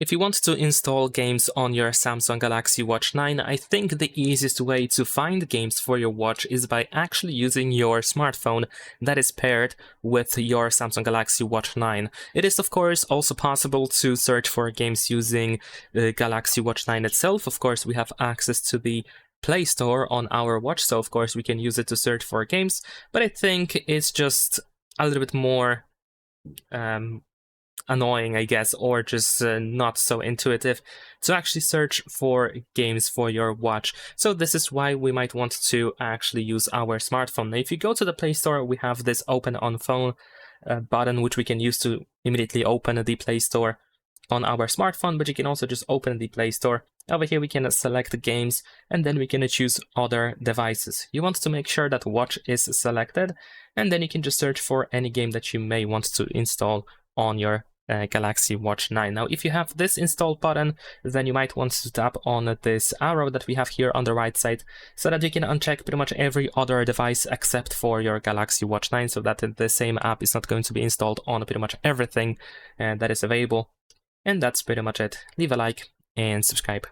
If you want to install games on your Samsung Galaxy Watch 9, I think the easiest way to find games for your watch is by actually using your smartphone that is paired with your Samsung Galaxy Watch 9. It is of course also possible to search for games using the Galaxy Watch 9 itself. Of course, we have access to the Play Store on our watch, so of course we can use it to search for games, but I think it's just a little bit more annoying, I guess, or just not so intuitive to actually search for games for your watch. So this is why we might want to actually use our smartphone. Now, if you go to the Play Store, we have this Open on Phone button, which we can use to immediately open the Play Store on our smartphone, but you can also just open the Play Store. Over here we can select games, and then we can choose other devices. You want to make sure that watch is selected, and then you can just search for any game that you may want to install on your Galaxy Watch 9. Now, if you have this install button, then you might want to tap on this arrow that we have here on the right side, so that you can uncheck pretty much every other device except for your Galaxy Watch 9, so that the same app is not going to be installed on pretty much everything that is available. And that's pretty much it. Leave a like and subscribe.